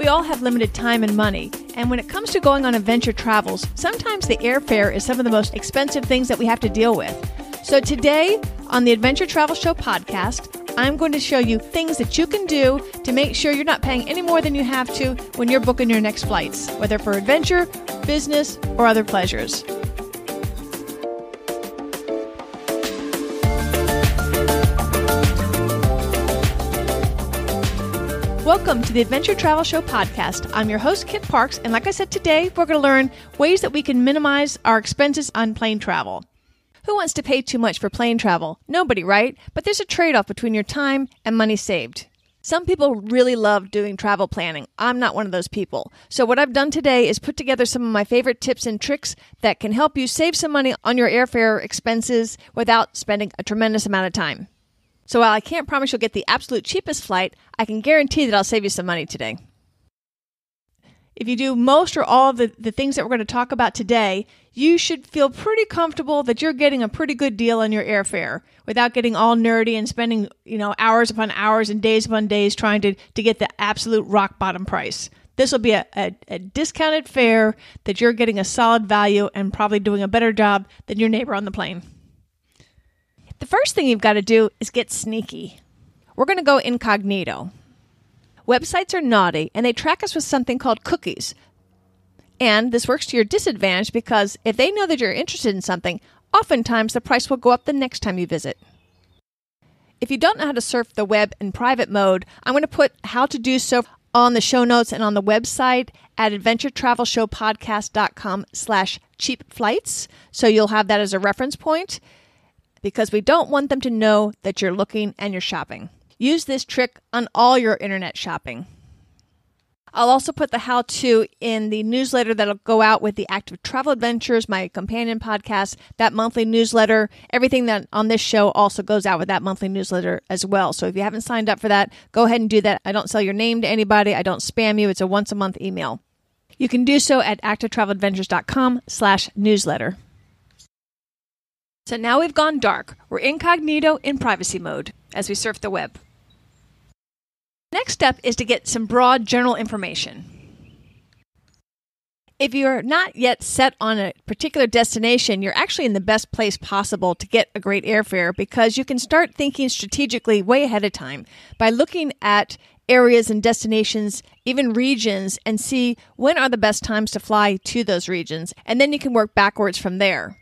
all have limited time and money, and when it comes to going on adventure travels, sometimes the airfare is some of the most expensive things that we have to deal with. So today, on the Adventure Travel Show podcast, I'm going to show you things that you can do to make sure you're not paying any more than you have to when you're booking your next flights, whether for adventure, business, or other pleasures. Welcome to the Adventure Travel Show podcast. I'm your host, Kit Parks, and like I said, today we're going to learn ways that we can minimize our expenses on plane travel. Who wants to pay too much for plane travel? Nobody, right? But there's a trade-off between your time and money saved. Some people really love doing travel planning. I'm not one of those people. So what I've done today is put together some of my favorite tips and tricks that can help you save some money on your airfare expenses without spending a tremendous amount of time. So while I can't promise you'll get the absolute cheapest flight, I can guarantee that I'll save you some money today. If you do most or all of the things that we're going to talk about today, you should feel pretty comfortable that you're getting a pretty good deal on your airfare without getting all nerdy and spending, hours upon hours and days upon days trying to get the absolute rock bottom price. This will be a discounted fare that you're getting a solid value and probably doing a better job than your neighbor on the plane. The first thing you've got to do is get sneaky. We're going to go incognito. Websites are naughty, and they track us with something called cookies. And this works to your disadvantage because if they know that you're interested in something, oftentimes the price will go up the next time you visit. If you don't know how to surf the web in private mode, I'm going to put how to do so on the show notes and on the website at adventuretravelshowpodcast.com/cheapflights. So you'll have that as a reference point because we don't want them to know that you're looking and you're shopping. Use this trick on all your internet shopping. I'll also put the how-to in the newsletter that'll go out with the Active Travel Adventures, my companion podcast, that monthly newsletter. Everything that on this show also goes out with that monthly newsletter as well. So if you haven't signed up for that, go ahead and do that. I don't sell your name to anybody. I don't spam you. It's a once-a-month email. You can do so at activetraveladventures.com/newsletter. So now we've gone dark. We're incognito in privacy mode as we surf the web. Next step is to get some broad general information. If you're not yet set on a particular destination, you're actually in the best place possible to get a great airfare because you can start thinking strategically way ahead of time by looking at areas and destinations, even regions, and see when are the best times to fly to those regions, and then you can work backwards from there.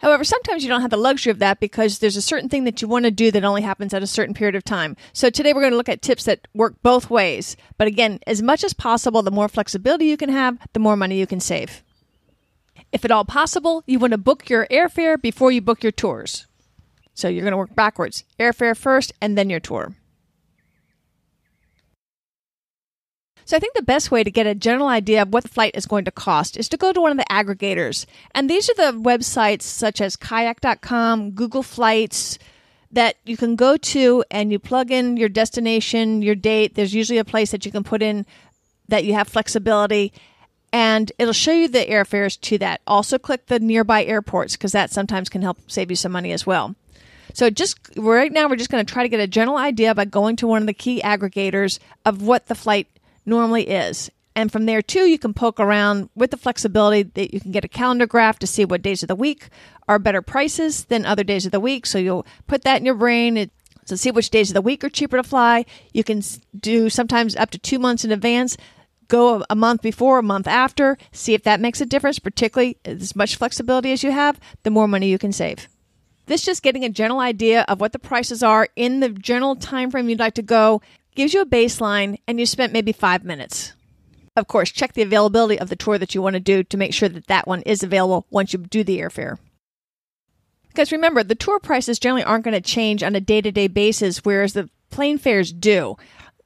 However, sometimes you don't have the luxury of that because there's a certain thing that you want to do that only happens at a certain period of time. So today we're going to look at tips that work both ways. But again, as much as possible, the more flexibility you can have, the more money you can save. If at all possible, you want to book your airfare before you book your tours. So you're going to work backwards. Airfare first and then your tour. So I think the best way to get a general idea of what the flight is going to cost is to go to one of the aggregators. And these are the websites such as kayak.com, Google Flights, that you can go to and you plug in your destination, your date. There's usually a place that you can put in that you have flexibility, and it'll show you the airfares to that. Also click the nearby airports because that sometimes can help save you some money as well. So right now we're just going to try to get a general idea by going to one of the key aggregators of what the flight normally is. And from there too, you can poke around with the flexibility that you can get a calendar graph to see what days of the week are better prices than other days of the week. So you'll put that in your brain to see which days of the week are cheaper to fly. You can do sometimes up to 2 months in advance, go a month before, a month after, see if that makes a difference, particularly as much flexibility as you have, the more money you can save. This just getting a general idea of what the prices are in the general time frame you'd like to go gives you a baseline, and you spent maybe 5 minutes. Of course, check the availability of the tour that you want to do to make sure that that one is available once you do the airfare. Because remember, the tour prices generally aren't going to change on a day-to-day basis, whereas the plane fares do.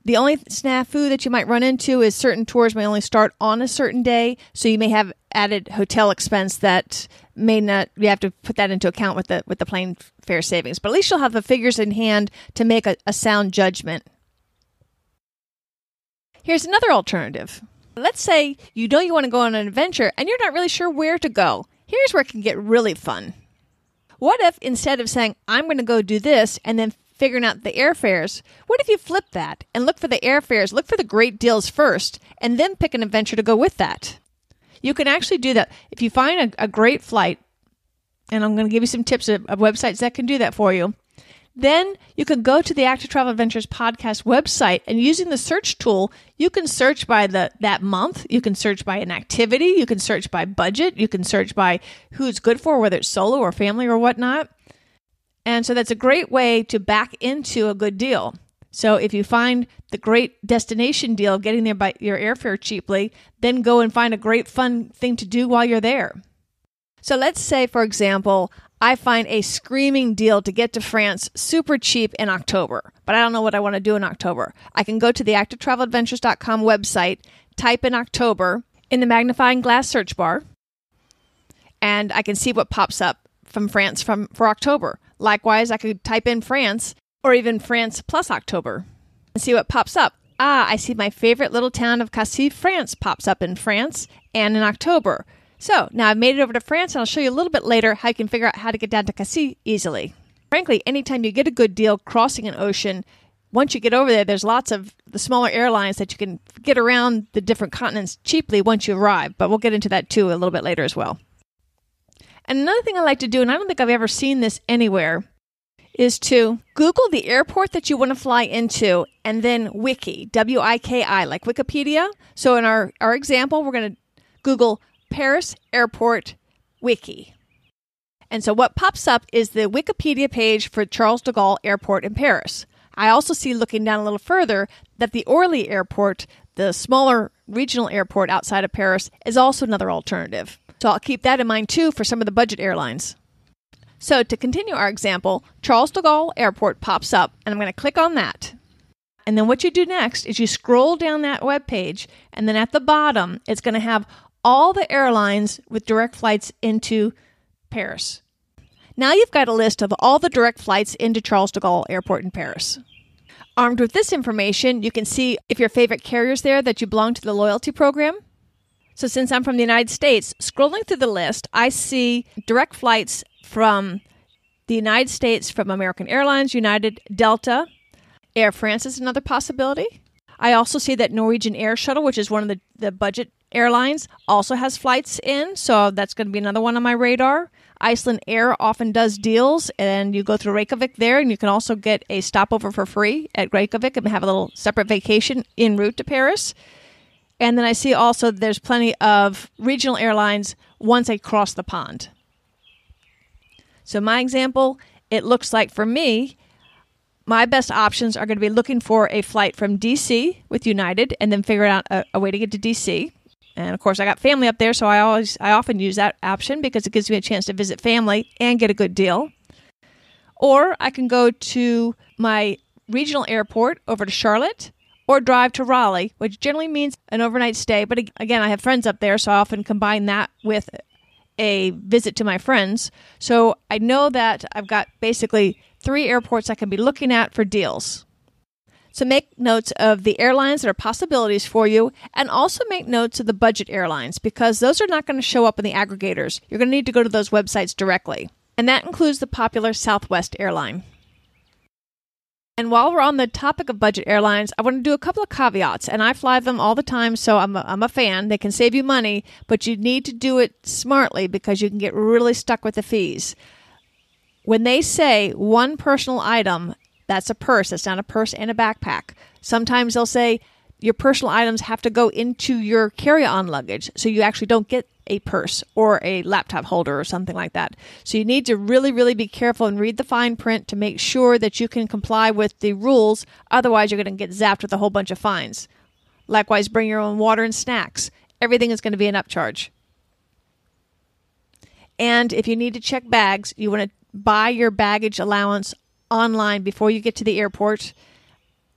The only snafu that you might run into is certain tours may only start on a certain day, so you may have added hotel expense that may not, you have to put that into account with the plane fare savings. But at least you'll have the figures in hand to make a sound judgment. Here's another alternative. Let's say you know you want to go on an adventure and you're not really sure where to go. Here's where it can get really fun. What if instead of saying, I'm going to go do this, and then figuring out the airfares. What if you flip that and look for the airfares, look for the great deals first, and then pick an adventure to go with that? You can actually do that. If you find a great flight, and I'm going to give you some tips of websites that can do that for you, then you can go to the Active Travel Adventures podcast website, and using the search tool, you can search by that month, you can search by an activity, you can search by budget, you can search by who it's good for, whether it's solo or family or whatnot. And so that's a great way to back into a good deal. So if you find the great destination deal of getting there by your airfare cheaply, then go and find a great fun thing to do while you're there. So let's say, for example, I find a screaming deal to get to France super cheap in October, but I don't know what I want to do in October. I can go to the activetraveladventures.com website, type in October in the magnifying glass search bar, and I can see what pops up from France for October. Likewise, I could type in France or even France plus October and see what pops up. I see my favorite little town of Cassis, France pops up in France and in October. So now I've made it over to France, and I'll show you a little bit later how you can figure out how to get down to Cassis easily. Frankly, anytime you get a good deal crossing an ocean, once you get over there, there's lots of the smaller airlines that you can get around the different continents cheaply once you arrive. But we'll get into that too a little bit later as well. And another thing I like to do, and I don't think I've ever seen this anywhere, is to Google the airport that you want to fly into and then Wiki, W-I-K-I, like Wikipedia. So in our example, we're going to Google Paris Airport Wiki. And so what pops up is the Wikipedia page for Charles de Gaulle Airport in Paris. I also see, looking down a little further, that the Orly Airport, the smaller regional airport outside of Paris, is also another alternative. So I'll keep that in mind too for some of the budget airlines. So to continue our example, Charles de Gaulle Airport pops up, and I'm going to click on that. And then what you do next is you scroll down that web page, and then at the bottom, it's going to have all the airlines with direct flights into Paris. Now you've got a list of all the direct flights into Charles de Gaulle Airport in Paris. Armed with this information, you can see if your favorite carrier's there that you belong to the loyalty program. So since I'm from the United States, scrolling through the list, I see direct flights from the United States from American Airlines, United, Delta. Air France is another possibility. I also see that Norwegian Air Shuttle, which is one of the budget airlines, also has flights in, so that's going to be another one on my radar. Iceland Air often does deals, and you go through Reykjavik there, and you can also get a stopover for free at Reykjavik and have a little separate vacation en route to Paris. And then I see also there's plenty of regional airlines once I cross the pond. So my example, it looks like for me, my best options are going to be looking for a flight from D.C. with United and then figuring out a way to get to D.C. And of course, I got family up there, so I often use that option because it gives me a chance to visit family and get a good deal. Or I can go to my regional airport over to Charlotte or drive to Raleigh, which generally means an overnight stay. But again, I have friends up there, so I often combine that with a visit to my friends. So I know that I've got basically 3 airports I can be looking at for deals. So make notes of the airlines that are possibilities for you, and also make notes of the budget airlines, because those are not going to show up in the aggregators. You're going to need to go to those websites directly. And that includes the popular Southwest airline. And while we're on the topic of budget airlines, I want to do a couple of caveats, and I fly them all the time, so I'm a fan. They can save you money, but you need to do it smartly because you can get really stuck with the fees. When they say one personal item, that's a purse. That's not a purse and a backpack. Sometimes they'll say your personal items have to go into your carry-on luggage, so you actually don't get a purse or a laptop holder or something like that. So you need to really, really be careful and read the fine print to make sure that you can comply with the rules. Otherwise, you're going to get zapped with a whole bunch of fines. Likewise, bring your own water and snacks. Everything is going to be an upcharge. And if you need to check bags, you want to buy your baggage allowance online before you get to the airport.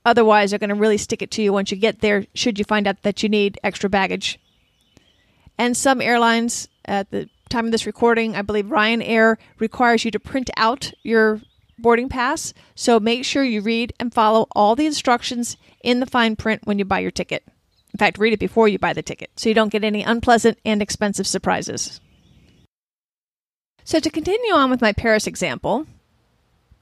Otherwise, they're going to really stick it to you once you get there, should you find out that you need extra baggage. And some airlines, at the time of this recording, I believe Ryanair requires you to print out your boarding pass. So make sure you read and follow all the instructions in the fine print when you buy your ticket. In fact, read it before you buy the ticket so you don't get any unpleasant and expensive surprises. So to continue on with my Paris example,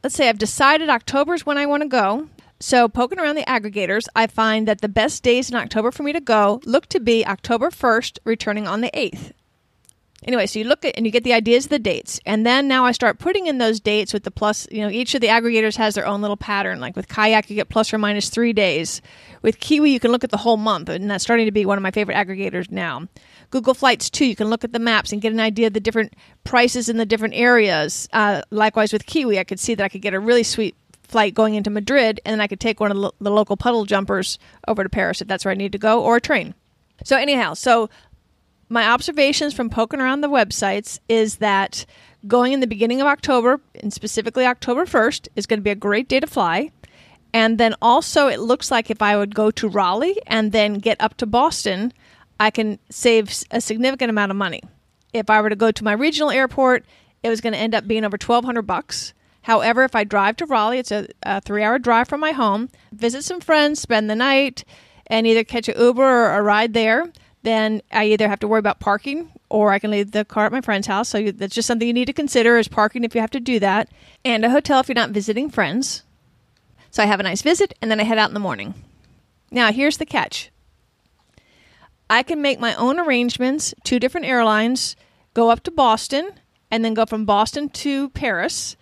let's say I've decided October is when I want to go. So poking around the aggregators, I find that the best days in October for me to go look to be October 1st, returning on the 8th. Anyway, so you look at and you get the ideas of the dates. And then now I start putting in those dates with the plus, each of the aggregators has their own little pattern. Like with Kayak, you get plus or minus 3 days. With Kiwi, you can look at the whole month. And that's starting to be one of my favorite aggregators now. Google Flights, too. You can look at the maps and get an idea of the different prices in the different areas. Likewise with Kiwi, I could see that I could get a really sweet flight going into Madrid, and then I could take one of the local puddle jumpers over to Paris if that's where I need to go, or a train. So anyhow, my observations from poking around the websites is that going in the beginning of October, and specifically October 1st, is going to be a great day to fly. And then also it looks like if I would go to Raleigh and then get up to Boston, I can save a significant amount of money. If I were to go to my regional airport, it was going to end up being over $1,200. However, if I drive to Raleigh, it's a 3-hour drive from my home, visit some friends, spend the night, and either catch an Uber or a ride there, then I either have to worry about parking or I can leave the car at my friend's house. So that's just something you need to consider is parking if you have to do that, and a hotel if you're not visiting friends. So I have a nice visit, and then I head out in the morning. Now, here's the catch. I can make my own arrangements, 2 different airlines, go up to Boston, and then go from Boston to Paris.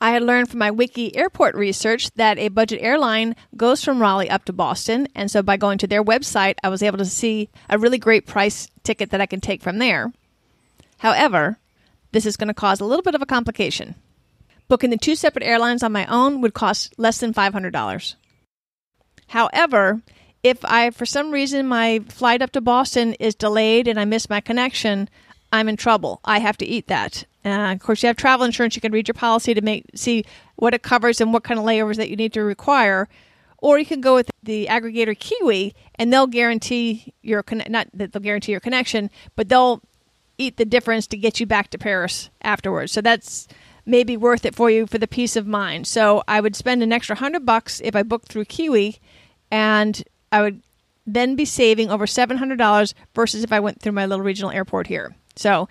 I had learned from my wiki airport research that a budget airline goes from Raleigh up to Boston, and so by going to their website, I was able to see a really great price ticket that I can take from there. However, this is going to cause a little bit of a complication. Booking the 2 separate airlines on my own would cost less than $500. However, if for some reason my flight up to Boston is delayed and I miss my connection, I'm in trouble. I have to eat that. Of course, you have travel insurance. You can read your policy to see what it covers and what kind of layovers that you need to require. Or you can go with the aggregator Kiwi, and they'll guarantee not that they'll guarantee your connection, but they'll eat the difference to get you back to Paris afterwards. So that's maybe worth it for you for the peace of mind. So I would spend an extra $100 if I booked through Kiwi, and I would then be saving over $700 versus if I went through my little regional airport here. So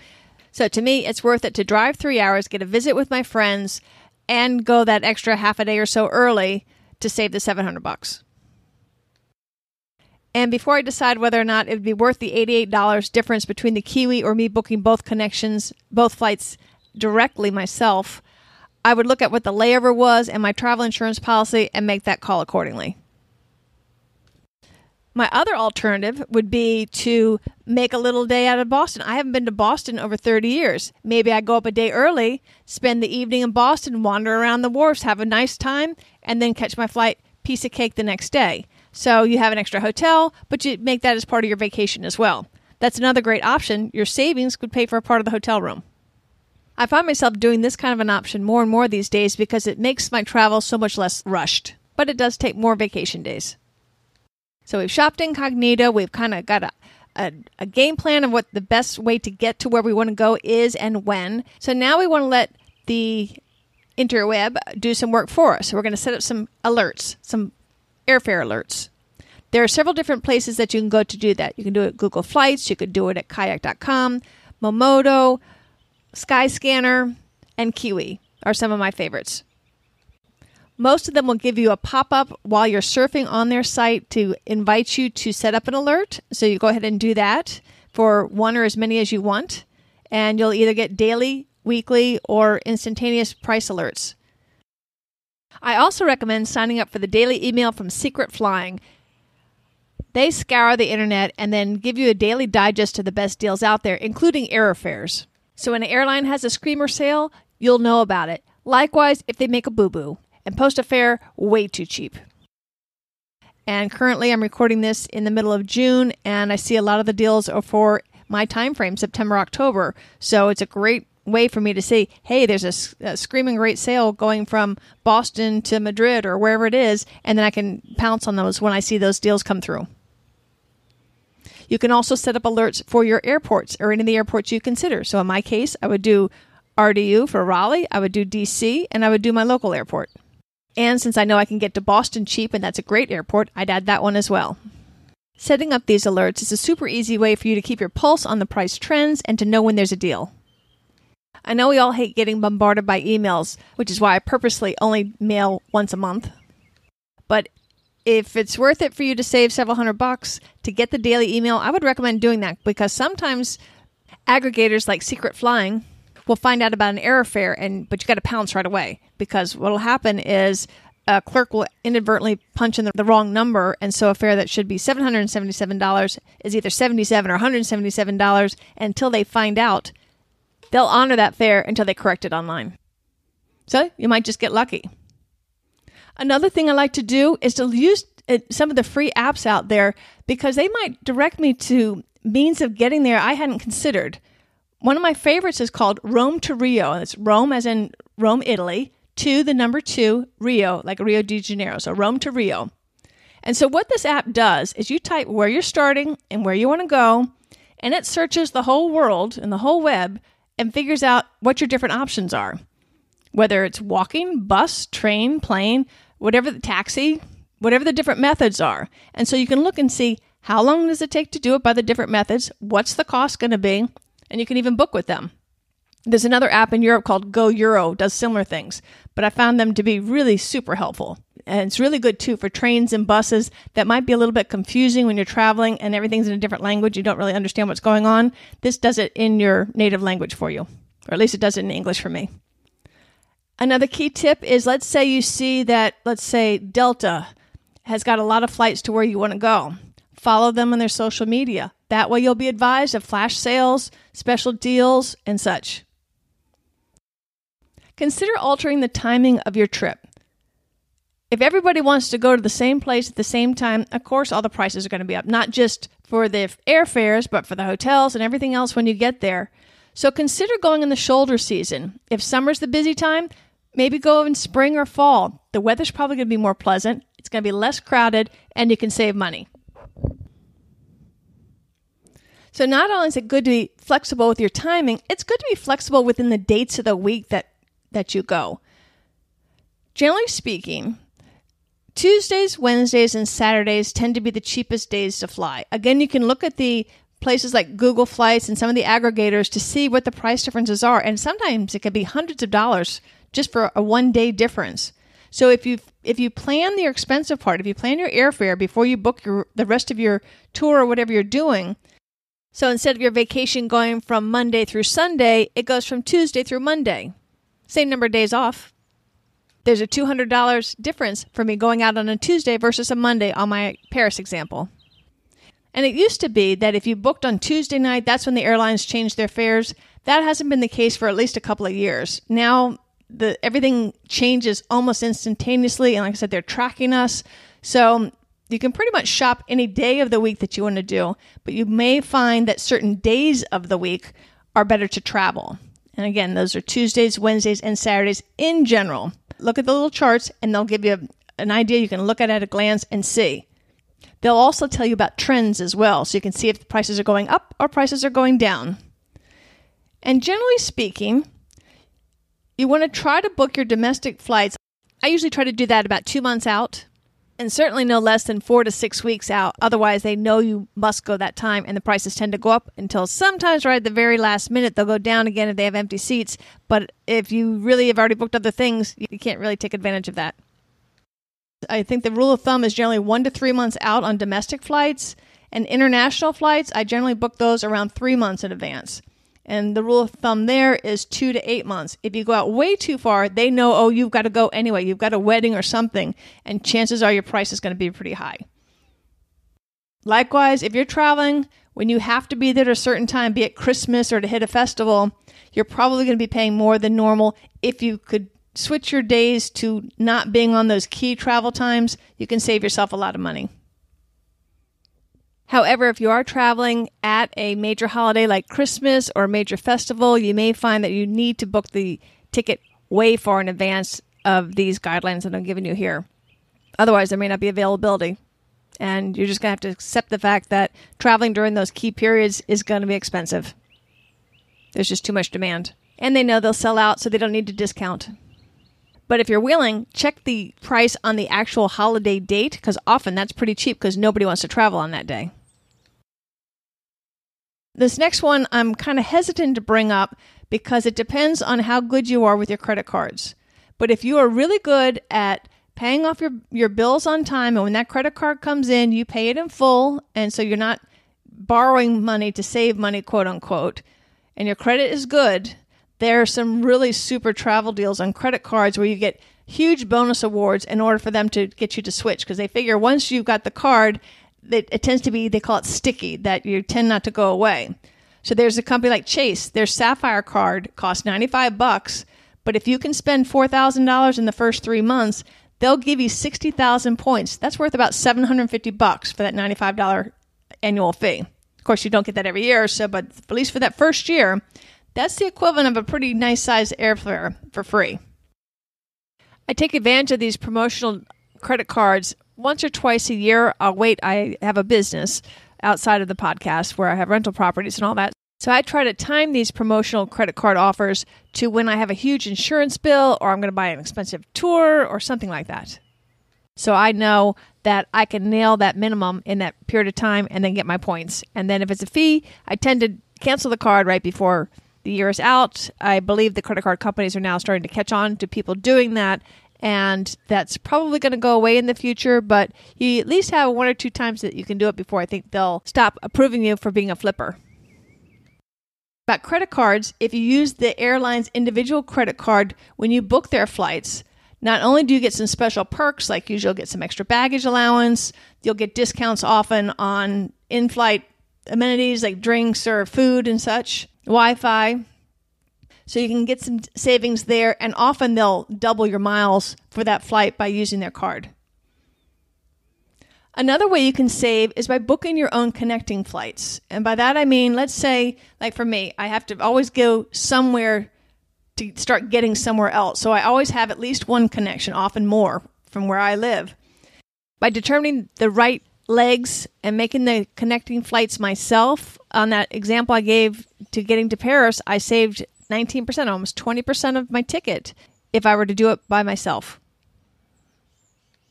to me, it's worth it to drive 3 hours, get a visit with my friends, and go that extra half a day or so early to save the $700. And before I decide whether or not it would be worth the $88 difference between the Kiwi or me booking both flights directly myself, I would look at what the layover was and my travel insurance policy and make that call accordingly. My other alternative would be to make a little day out of Boston. I haven't been to Boston over 30 years. Maybe I go up a day early, spend the evening in Boston, wander around the wharfs, have a nice time, and then catch my flight, piece of cake the next day. So you have an extra hotel, but you make that as part of your vacation as well. That's another great option. Your savings could pay for a part of the hotel room. I find myself doing this kind of an option more and more these days because it makes my travel so much less rushed, but it does take more vacation days. So we've shopped Incognito. We've kind of got a game plan of what the best way to get to where we want to go is and when. So now we want to let the interweb do some work for us. So we're going to set up some alerts, some airfare alerts. There are several different places that you can go to do that. You can do it at Google Flights. You could do it at Kayak.com, Momodo, Skyscanner, and Kiwi are some of my favorites. Most of them will give you a pop-up while you're surfing on their site to invite you to set up an alert. So you go ahead and do that for one or as many as you want. And you'll either get daily, weekly, or instantaneous price alerts. I also recommend signing up for the daily email from Secret Flying. They scour the internet and then give you a daily digest of the best deals out there, including airfares. So when an airline has a screamer sale, you'll know about it. Likewise, if they make a boo-boo and post a fare way too cheap. And currently I'm recording this in the middle of June, and I see a lot of the deals are for my time frame, September, October. So it's a great way for me to see, hey, there's a screaming great sale going from Boston to Madrid or wherever it is, and then I can pounce on those when I see those deals come through. You can also set up alerts for your airports or any of the airports you consider. So in my case, I would do RDU for Raleigh, I would do DC, and I would do my local airport. And since I know I can get to Boston cheap, and that's a great airport, I'd add that one as well. Setting up these alerts is a super easy way for you to keep your pulse on the price trends and to know when there's a deal. I know we all hate getting bombarded by emails, which is why I purposely only mail once a month. But if it's worth it for you to save several $100 to get the daily email, I would recommend doing that, because sometimes aggregators like Secret Flying will find out about an airfare, but you got to pounce right away, because what will happen is a clerk will inadvertently punch in the wrong number, and so a fare that should be $777 is either $77 or $177, and until they find out, they'll honor that fare until they correct it online. So you might just get lucky. Another thing I like to do is to use some of the free apps out there, because they might direct me to means of getting there I hadn't considered. One of my favorites is called Rome to Rio. And it's Rome as in Rome, Italy, to the number 2, Rio, like Rio de Janeiro. So Rome to Rio. And so what this app does is you type where you're starting and where you want to go, and it searches the whole world and the whole web and figures out what your different options are. Whether it's walking, bus, train, plane, whatever the taxi, whatever the different methods are. And so you can look and see how long does it take to do it by the different methods, what's the cost going to be, and you can even book with them. There's another app in Europe called Go Euro, does similar things, but I found them to be really super helpful. And it's really good too for trains and buses that might be a little bit confusing when you're traveling and everything's in a different language. You don't really understand what's going on. This does it in your native language for you, or at least it does it in English for me. Another key tip is, let's say you see that, let's say Delta has got a lot of flights to where you want to go. Follow them on their social media. That way you'll be advised of flash sales, special deals, and such. Consider altering the timing of your trip. If everybody wants to go to the same place at the same time, of course all the prices are going to be up, not just for the airfares, but for the hotels and everything else when you get there. So consider going in the shoulder season. If summer's the busy time, maybe go in spring or fall. The weather's probably going to be more pleasant, it's going to be less crowded, and you can save money. So not only is it good to be flexible with your timing, it's good to be flexible within the dates of the week that you go. Generally speaking, Tuesdays, Wednesdays, and Saturdays tend to be the cheapest days to fly. Again, you can look at the places like Google Flights and some of the aggregators to see what the price differences are, and sometimes it can be hundreds of dollars just for a one-day difference. So if you plan the expensive part, if you plan your airfare before you book the rest of your tour or whatever you're doing, so instead of your vacation going from Monday through Sunday, it goes from Tuesday through Monday. Same number of days off. There's a $200 difference for me going out on a Tuesday versus a Monday on my Paris example. And it used to be that if you booked on Tuesday night, that's when the airlines changed their fares. That hasn't been the case for at least a couple of years. Now, everything changes almost instantaneously. And like I said, they're tracking us. So you can pretty much shop any day of the week that you want to do. But you may find that certain days of the week are better to travel. And again, those are Tuesdays, Wednesdays, and Saturdays in general. Look at the little charts and they'll give you an idea you can look at a glance and see. They'll also tell you about trends as well, so you can see if the prices are going up or prices are going down. And generally speaking, you want to try to book your domestic flights. I usually try to do that about 2 months out, and certainly no less than 4 to 6 weeks out. Otherwise, they know you must go that time, and the prices tend to go up until sometimes right at the very last minute, they'll go down again if they have empty seats. But if you really have already booked other things, you can't really take advantage of that. I think the rule of thumb is generally 1 to 3 months out on domestic flights, and international flights, I generally book those around 3 months in advance. And the rule of thumb there is 2 to 8 months. If you go out way too far, they know, oh, you've got to go anyway. You've got a wedding or something, and chances are your price is going to be pretty high. Likewise, if you're traveling, when you have to be there at a certain time, be it Christmas or to hit a festival, you're probably going to be paying more than normal. If you could switch your days to not being on those key travel times, you can save yourself a lot of money. However, if you are traveling at a major holiday like Christmas or a major festival, you may find that you need to book the ticket way far in advance of these guidelines that I'm giving you here. Otherwise, there may not be availability. And you're just going to have to accept the fact that traveling during those key periods is going to be expensive. There's just too much demand. And they know they'll sell out, so they don't need to discount. But if you're willing, check the price on the actual holiday date, because often that's pretty cheap because nobody wants to travel on that day. This next one I'm kind of hesitant to bring up because it depends on how good you are with your credit cards. But if you are really good at paying off your bills on time, and when that credit card comes in, you pay it in full, and so you're not borrowing money to save money, quote unquote, and your credit is good, there are some really super travel deals on credit cards where you get huge bonus awards in order for them to get you to switch, because they figure once you've got the card, it tends to be, they call it sticky, that you tend not to go away. So there's a company like Chase. Their Sapphire card costs $95, but if you can spend $4,000 in the first 3 months, they'll give you 60,000 points. That's worth about $750 for that $95 annual fee. Of course, you don't get that every year, but at least for that first year, that's the equivalent of a pretty nice size airfare for free. I take advantage of these promotional credit cards once or twice a year. I have a business outside of the podcast where I have rental properties and all that. So I try to time these promotional credit card offers to when I have a huge insurance bill or I'm going to buy an expensive tour or something like that. So I know that I can nail that minimum in that period of time and then get my points. And then if it's a fee, I tend to cancel the card right before the year is out. I believe the credit card companies are now starting to catch on to people doing that. And that's probably going to go away in the future, but you at least have 1 or 2 times that you can do it before I think they'll stop approving you for being a flipper. About credit cards, if you use the airline's individual credit card when you book their flights, not only do you get some special perks, like usually you'll get some extra baggage allowance, you'll get discounts often on in-flight amenities like drinks or food and such, Wi-Fi. So you can get some savings there, and often they'll double your miles for that flight by using their card. Another way you can save is by booking your own connecting flights. And by that I mean, let's say, like for me, I have to always go somewhere to start getting somewhere else. So I always have at least one connection, often more, from where I live. By determining the right legs and making the connecting flights myself, on that example I gave to getting to Paris, I saved 19%, almost 20% of my ticket if I were to do it by myself.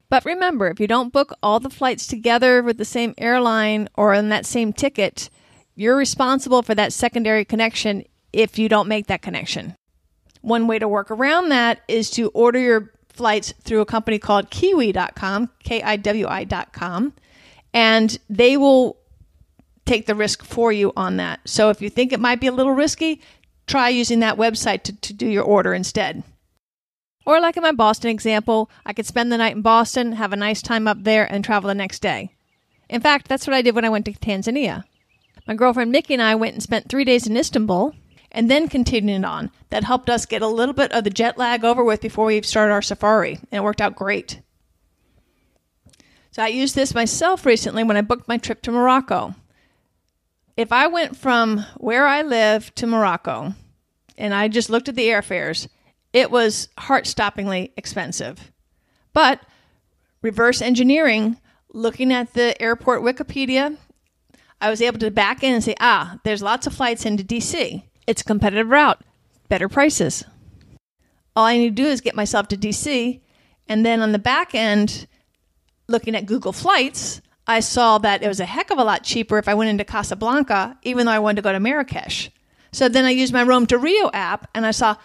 But remember, if you don't book all the flights together with the same airline or on that same ticket, you're responsible for that secondary connection if you don't make that connection. One way to work around that is to order your flights through a company called Kiwi.com, Kiwi.com, and they will take the risk for you on that. So if you think it might be a little risky, try using that website to do your order instead. Or like in my Boston example, I could spend the night in Boston, have a nice time up there, and travel the next day. In fact, that's what I did when I went to Tanzania. My girlfriend Mickey and I went and spent 3 days in Istanbul, and then continued on. That helped us get a little bit of the jet lag over with before we started our safari, and it worked out great. So I used this myself recently when I booked my trip to Morocco. If I went from where I live to Morocco, and I just looked at the airfares, it was heart-stoppingly expensive. But reverse engineering, looking at the airport Wikipedia, I was able to back in and say, there's lots of flights into DC. It's a competitive route, better prices. All I need to do is get myself to DC, and then on the back end, looking at Google Flights, I saw that it was a heck of a lot cheaper if I went into Casablanca, even though I wanted to go to Marrakesh. So then I used my Rome to Rio app, and I saw,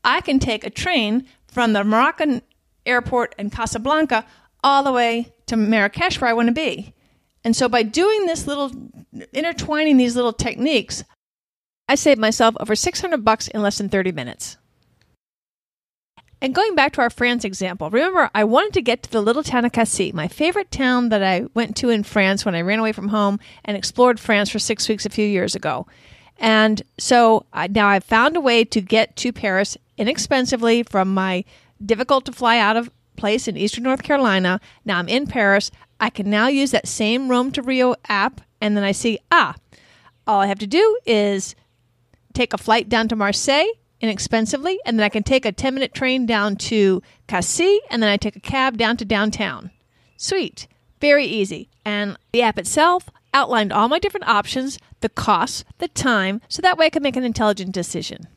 I can take a train from the Moroccan airport in Casablanca all the way to Marrakesh where I want to be. And so by doing this intertwining these little techniques, I saved myself over $600 in less than 30 minutes. And going back to our France example, remember, I wanted to get to the little town of Cassis, my favorite town that I went to in France when I ran away from home and explored France for 6 weeks a few years ago. And so now I've found a way to get to Paris inexpensively from my difficult to fly out of place in eastern North Carolina. Now I'm in Paris. I can now use that same Rome to Rio app, and then I see, all I have to do is take a flight down to Marseille inexpensively, and then I can take a 10-minute train down to Cassis, and then I take a cab down to downtown. Sweet. Very easy. And the app itself outlined all my different options, the costs, the time, so that way I can make an intelligent decision.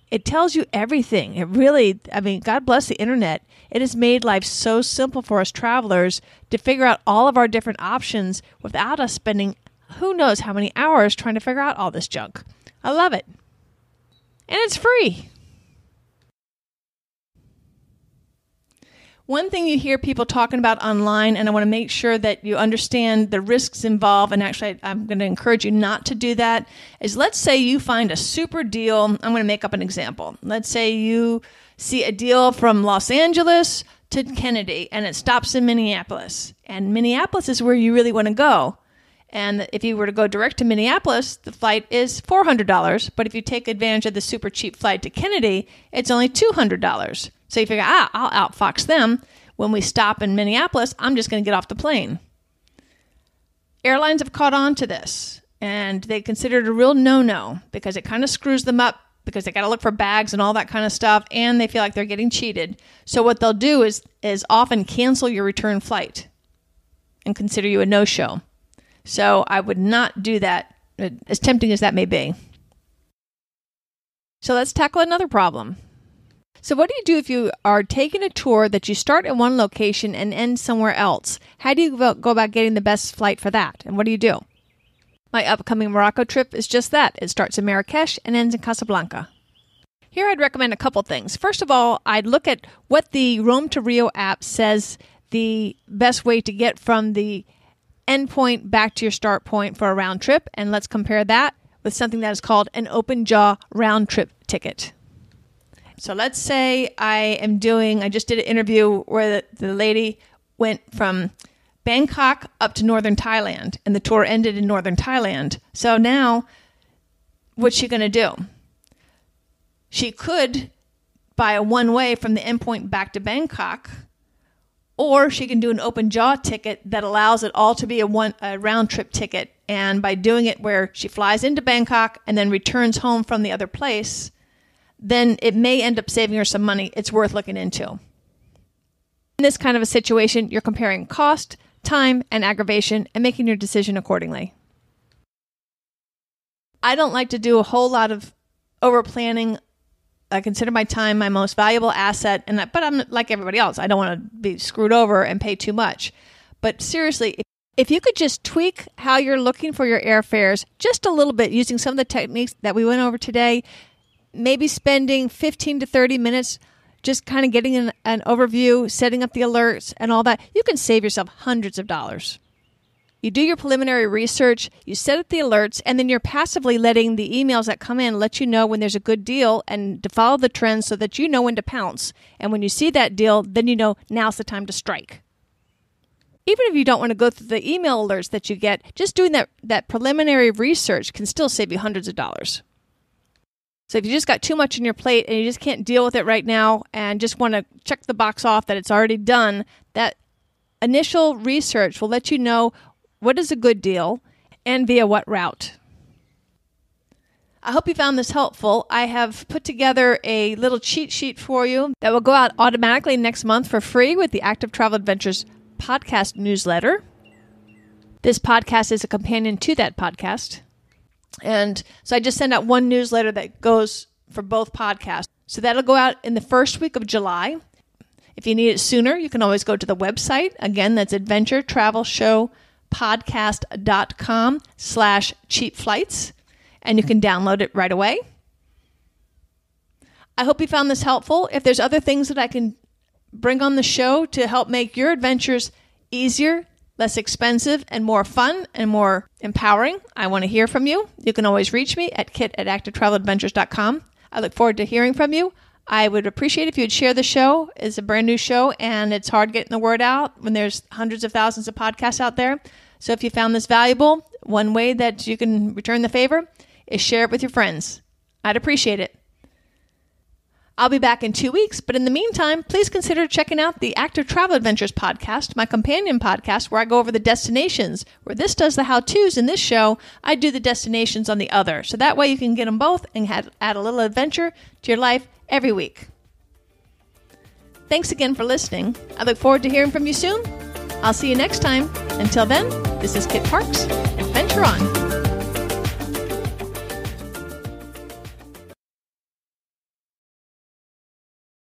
It tells you everything. It really, God bless the internet. It has made life so simple for us travelers to figure out all of our different options without us spending who knows how many hours trying to figure out all this junk. I love it. And it's free. One thing you hear people talking about online, and I want to make sure that you understand the risks involved, and actually I'm going to encourage you not to do that, is let's say you find a super deal. I'm going to make up an example. Let's say you see a deal from Los Angeles to Kennedy, and it stops in Minneapolis. And Minneapolis is where you really want to go. And if you were to go direct to Minneapolis, the flight is $400. But if you take advantage of the super cheap flight to Kennedy, it's only $200. So you figure, I'll outfox them. When we stop in Minneapolis, I'm just going to get off the plane. Airlines have caught on to this, and they consider it a real no-no because it kind of screws them up because they got to look for bags and all that kind of stuff, and they feel like they're getting cheated. So what they'll do is often cancel your return flight and consider you a no-show. So I would not do that, as tempting as that may be. So let's tackle another problem. So what do you do if you are taking a tour that you start at one location and end somewhere else? How do you go about getting the best flight for that? And what do you do? My upcoming Morocco trip is just that. It starts in Marrakesh and ends in Casablanca. Here I'd recommend a couple things. First of all, I'd look at what the Rome to Rio app says the best way to get from the end point back to your start point for a round trip, and let's compare that with something that is called an open jaw round trip ticket. So let's say I just did an interview where the lady went from Bangkok up to northern Thailand, and the tour ended in northern Thailand. So now, what's she going to do? She could buy a one-way from the endpoint back to Bangkok, or she can do an open jaw ticket that allows it all to be a round-trip ticket. And by doing it where she flies into Bangkok and then returns home from the other place, then it may end up saving her some money. It's worth looking into. In this kind of a situation, you're comparing cost, time, and aggravation and making your decision accordingly. I don't like to do a whole lot of over-planning. I consider my time my most valuable asset, but I'm like everybody else. I don't want to be screwed over and pay too much. But seriously, if you could just tweak how you're looking for your airfares just a little bit using some of the techniques that we went over today, maybe spending 15 to 30 minutes just kind of getting an overview, setting up the alerts and all that, you can save yourself hundreds of dollars. You do your preliminary research, you set up the alerts, and then you're passively letting the emails that come in let you know when there's a good deal and to follow the trends so that you know when to pounce. And when you see that deal, then you know now's the time to strike. Even if you don't want to go through the email alerts that you get, just doing that preliminary research can still save you hundreds of dollars. So if you just got too much on your plate and you just can't deal with it right now and just want to check the box off that it's already done, that initial research will let you know what is a good deal and via what route. I hope you found this helpful. I have put together a little cheat sheet for you that will go out automatically next month for free with the Active Travel Adventures podcast newsletter. This podcast is a companion to that podcast. And so I just send out one newsletter that goes for both podcasts. So that'll go out in the first week of July. If you need it sooner, you can always go to the website. Again, that's adventuretravelshowpodcast.com/cheapflights. And you can download it right away. I hope you found this helpful. If there's other things that I can bring on the show to help make your adventures easier, less expensive, and more fun and more empowering, I want to hear from you. You can always reach me at kit@activetraveladventures.com. I look forward to hearing from you. I would appreciate if you'd share the show. It's a brand new show, and it's hard getting the word out when there's hundreds of thousands of podcasts out there. So if you found this valuable, one way that you can return the favor is share it with your friends. I'd appreciate it. I'll be back in 2 weeks, but in the meantime, please consider checking out the Active Travel Adventures podcast, my companion podcast, where I go over the destinations. Where this does the how-tos in this show, I do the destinations on the other. So that way you can get them both and add a little adventure to your life every week. Thanks again for listening. I look forward to hearing from you soon. I'll see you next time. Until then, this is Kit Parks. Adventure on.